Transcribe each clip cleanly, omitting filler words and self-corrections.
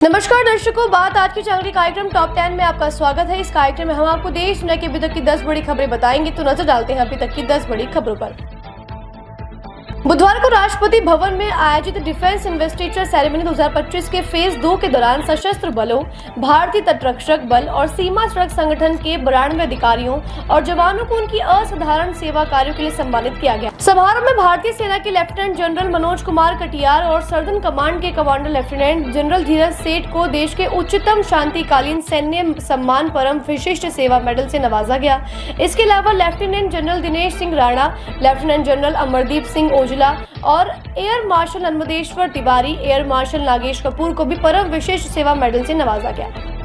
नमस्कार दर्शकों, बात आज की चैनल के कार्यक्रम टॉप 10 में आपका स्वागत है। इस कार्यक्रम में हम आपको देश दुनिया की अभी तक की 10 बड़ी खबरें बताएंगे। तो नजर डालते हैं अभी तक की 10 बड़ी खबरों पर। बुधवार को राष्ट्रपति भवन में आयोजित डिफेंस इन्वेस्टिचर सेरेमनी 2025 के फेज 2 के दौरान सशस्त्र बलों, भारतीय तटरक्षक बल और सीमा सड़क संगठन के 92 अधिकारियों और जवानों को उनकी असाधारण सेवा कार्यों के लिए सम्मानित किया गया। समारोह में भारतीय सेना के लेफ्टिनेंट जनरल मनोज कुमार कटियार और सर्दन कमांड के कमांडर लेफ्टिनेंट जनरल धीरज सेठ को देश के उच्चतम शांतिकालीन सैन्य सम्मान परम विशिष्ट सेवा मेडल से नवाजा गया। इसके अलावा lieutenant general Dinesh Singh Rana, lieutenant general Amardeep Singh और air marshal Narmadeshwar Tiwari, air marshal Nagesh Kapoor को भी परम विशिष्ट सेवा मेडल से नवाजा गया।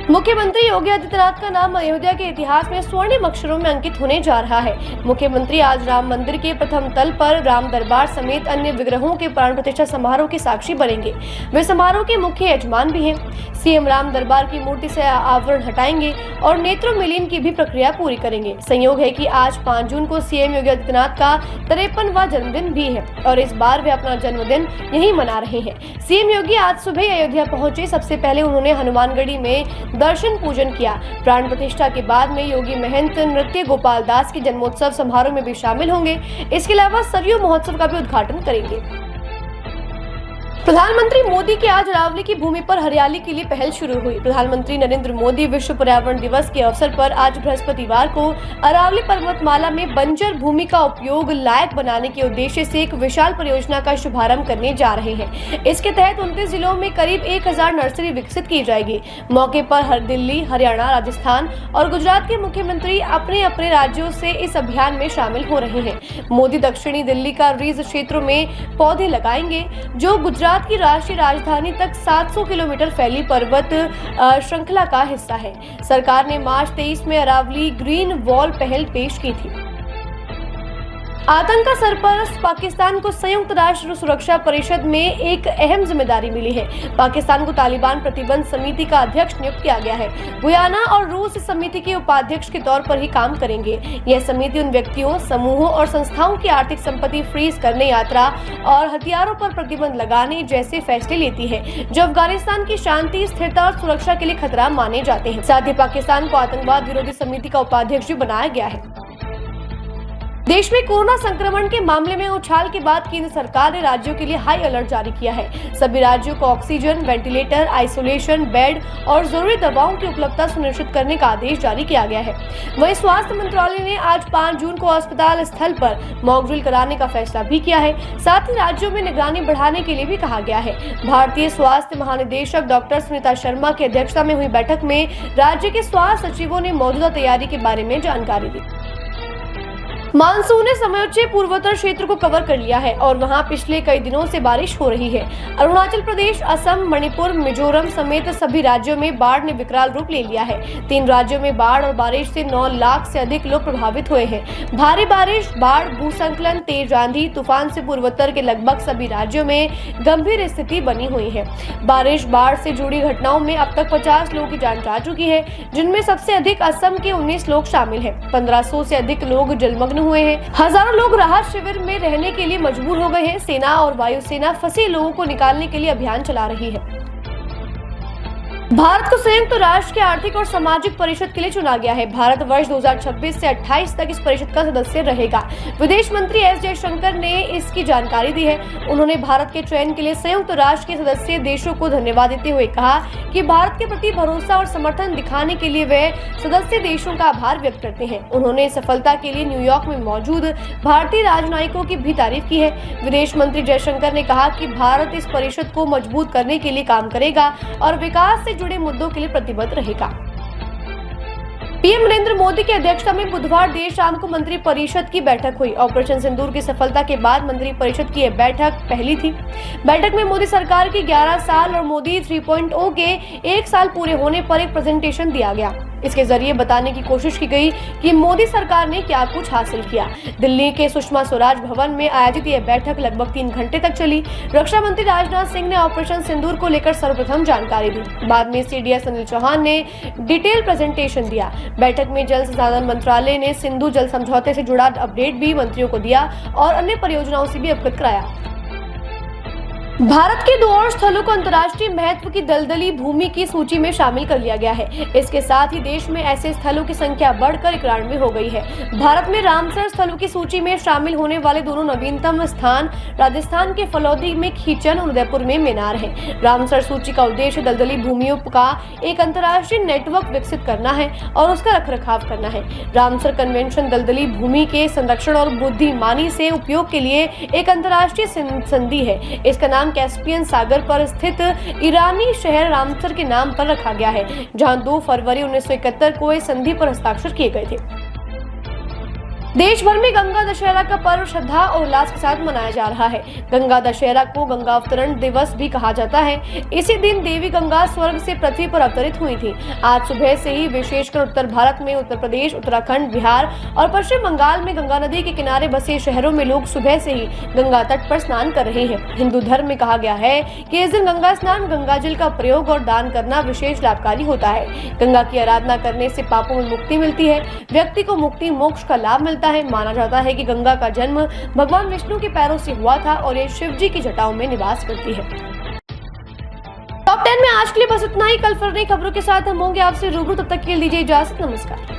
मुख्यमंत्री योगी आदित्यनाथ का नाम अयोध्या के इतिहास में स्वर्णिम अक्षरों में अंकित होने जा रहा है। मुख्यमंत्री आज राम मंदिर के प्रथम तल पर राम दरबार समेत अन्य विग्रहों के प्राण प्रतिष्ठा समारोह के साक्षी बनेंगे। वे समारोह के मुख्य यजमान भी हैं। सीएम राम दरबार की मूर्ति से आवरण हटाएंगे और नेत्रों मिलन की भी प्रक्रिया पूरी करेंगे। संयोग है कि आज 5 जून को सीएम योगी आदित्यनाथ का 53वां जन्मदिन भी है और इस बार वे अपना जन्मदिन यहीं मना रहे हैं। सीएम योगी आज सुबह अयोध्या पहुंचे। सबसे पहले उन्होंने हनुमानगढ़ी में दर्शन पूजन किया। प्राण प्रतिष्ठा के बाद में योगी महंत नृत्य गोपाल दास के जन्मोत्सव समारोह में भी शामिल होंगे। इसके अलावा सरयू महोत्सव का भी उद्घाटन करेंगे। प्रधानमंत्री मोदी के आज अरावली की भूमि पर हरियाली के लिए पहल शुरू हुई। प्रधानमंत्री नरेंद्र मोदी विश्व पर्यावरण दिवस के अवसर पर आज बृहस्पतिवार को अरावली पर्वतमाला में बंजर भूमि का उपयोग लायक बनाने के उद्देश्य से एक विशाल परियोजना का शुभारंभ करने जा रहे हैं। इसके तहत 29 जिलों में करीब 1000 नर्सरी विकसित की जाएगी। मौके पर दिल्ली, हरियाणा, राजस्थान और गुजरात के मुख्यमंत्री अपने अपने राज्यों से इस अभियान में शामिल हो रहे हैं। मोदी दक्षिणी दिल्ली का रीज क्षेत्रों में पौधे लगाएंगे, जो गुजरात की राष्ट्रीय राजधानी तक 700 किलोमीटर फैली पर्वत श्रृंखला का हिस्सा है। सरकार ने मार्च 23 में अरावली ग्रीन वॉल पहल पेश की थी। आतंक का सरपरस्त पाकिस्तान को संयुक्त राष्ट्र सुरक्षा परिषद में एक अहम जिम्मेदारी मिली है। पाकिस्तान को तालिबान प्रतिबंध समिति का अध्यक्ष नियुक्त किया गया है। गुयाना और रूस इस समिति के उपाध्यक्ष के तौर पर ही काम करेंगे। यह समिति उन व्यक्तियों, समूहों और संस्थाओं की आर्थिक संपत्ति फ्रीज करने, यात्रा और हथियारों पर प्रतिबंध लगाने जैसे फैसले लेती है जो अफगानिस्तान की शांति, स्थिरता और सुरक्षा के लिए खतरा माने जाते हैं। साथ ही पाकिस्तान को आतंकवाद विरोधी समिति का उपाध्यक्ष भी बनाया गया है। देश में कोरोना संक्रमण के मामले में उछाल के बाद केंद्र सरकार ने राज्यों के लिए हाई अलर्ट जारी किया है। सभी राज्यों को ऑक्सीजन, वेंटिलेटर, आइसोलेशन बेड और जरूरी दवाओं की उपलब्धता सुनिश्चित करने का आदेश जारी किया गया है। वहीं स्वास्थ्य मंत्रालय ने आज 5 जून को अस्पताल स्थल पर मॉक ड्रिल कराने का फैसला भी किया है। साथ ही राज्यों में निगरानी बढ़ाने के लिए भी कहा गया है। भारतीय स्वास्थ्य महानिदेशक डॉक्टर सुनीता शर्मा की अध्यक्षता में हुई बैठक में राज्य के स्वास्थ्य सचिवों ने मौजूदा तैयारी के बारे में जानकारी दी। मानसून ने समूचे पूर्वोत्तर क्षेत्र को कवर कर लिया है और वहां पिछले कई दिनों से बारिश हो रही है। अरुणाचल प्रदेश, असम, मणिपुर, मिजोरम समेत सभी राज्यों में बाढ़ ने विकराल रूप ले लिया है। 3 राज्यों में बाढ़ और बारिश से 9 लाख से अधिक लोग प्रभावित हुए हैं। भारी बारिश, बाढ़, भूस्खलन, तेज आंधी, तूफान से पूर्वोत्तर के लगभग सभी राज्यों में गंभीर स्थिति बनी हुई है। बारिश, बाढ़ से जुड़ी घटनाओं में अब तक 50 लोगों की जान जा चुकी है, जिनमें सबसे अधिक असम के 19 लोग शामिल हैं। 1500 से अधिक लोग जलमग्न हुए हैं। हजारों लोग राहत शिविर में रहने के लिए मजबूर हो गए हैं। सेना और वायुसेना फंसे लोगों को निकालने के लिए अभियान चला रही है। भारत को संयुक्त राष्ट्र के आर्थिक और सामाजिक परिषद के लिए चुना गया है। भारत वर्ष 2026 से 28 तक इस परिषद का सदस्य रहेगा। विदेश मंत्री एस जयशंकर ने इसकी जानकारी दी है। उन्होंने भारत के चयन के लिए संयुक्त राष्ट्र के सदस्य देशों को धन्यवाद देते हुए कहा कि भारत के प्रति भरोसा और समर्थन दिखाने के लिए वे सदस्य देशों का आभार व्यक्त करते हैं। उन्होंने इस सफलता के लिए न्यूयॉर्क में मौजूद भारतीय राजनयिकों की भी तारीफ की है। विदेश मंत्री जयशंकर ने कहा कि भारत इस परिषद को मजबूत करने के लिए काम करेगा और विकास से जुड़े मुद्दों के लिए प्रतिबद्ध रहेगा। पीएम नरेंद्र मोदी की अध्यक्षता में बुधवार देर शाम को मंत्रिपरिषद की बैठक हुई। ऑपरेशन सिंदूर की सफलता के बाद मंत्रिपरिषद की यह बैठक पहली थी। बैठक में मोदी सरकार की 11 साल और मोदी 3.0 के 1 साल पूरे होने पर एक प्रेजेंटेशन दिया गया। इसके जरिए बताने की कोशिश की गई कि मोदी सरकार ने क्या कुछ हासिल किया। दिल्ली के सुषमा स्वराज भवन में आयोजित यह बैठक लगभग 3 घंटे तक चली। रक्षा मंत्री राजनाथ सिंह ने ऑपरेशन सिंदूर को लेकर सर्वप्रथम जानकारी दी। बाद में सीडीएस अनिल चौहान ने डिटेल प्रेजेंटेशन दिया। बैठक में जल संसाधन मंत्रालय ने सिंधु जल समझौते से जुड़ा अपडेट भी मंत्रियों को दिया और अन्य परियोजनाओं से भी अवगत कराया। भारत के 2 और स्थलों को अंतर्राष्ट्रीय महत्व की दलदली भूमि की सूची में शामिल कर लिया गया है। इसके साथ ही देश में ऐसे स्थलों की संख्या बढ़कर 91 हो गई है। भारत में रामसर स्थलों की सूची में शामिल होने वाले दोनों नवीनतम स्थान राजस्थान के फलौदी में खीचन और उदयपुर में मेनार है। रामसर सूची का उद्देश्य दलदली भूमियों का एक अंतर्राष्ट्रीय नेटवर्क विकसित करना है और उसका रखरखाव करना है। रामसर कन्वेंशन दलदली भूमि के संरक्षण और बुद्धिमानी से उपयोग के लिए एक अंतर्राष्ट्रीय संधि है। इसका नाम कैस्पियन सागर पर स्थित ईरानी शहर रामसर के नाम पर रखा गया है, जहां 2 फरवरी 1971 को इस संधि पर हस्ताक्षर किए गए थे। देश भर में गंगा दशहरा का पर्व श्रद्धा और उल्लास के साथ मनाया जा रहा है। गंगा दशहरा को गंगा अवतरण दिवस भी कहा जाता है। इसी दिन देवी गंगा स्वर्ग से पृथ्वी पर अवतरित हुई थी। आज सुबह से ही विशेषकर उत्तर भारत में उत्तर प्रदेश, उत्तराखंड, बिहार और पश्चिम बंगाल में गंगा नदी के किनारे बसे शहरों में लोग सुबह से ही गंगा तट पर स्नान कर रहे हैं। हिंदू धर्म में कहा गया है कि इस दिन गंगा स्नान, गंगा जल का प्रयोग और दान करना विशेष लाभकारी होता है। गंगा की आराधना करने से पापों में मुक्ति मिलती है, व्यक्ति को मुक्ति मोक्ष का लाभ मिलता है। माना जाता है कि गंगा का जन्म भगवान विष्णु के पैरों से हुआ था और ये शिव जी की जटाओं में निवास करती है। टॉप 10 में आज के लिए बस इतना ही। कल फिर नई खबरों के साथ हम होंगे आपसे रूबरू। तब तक के लिए दीजिए इजाजत। नमस्कार।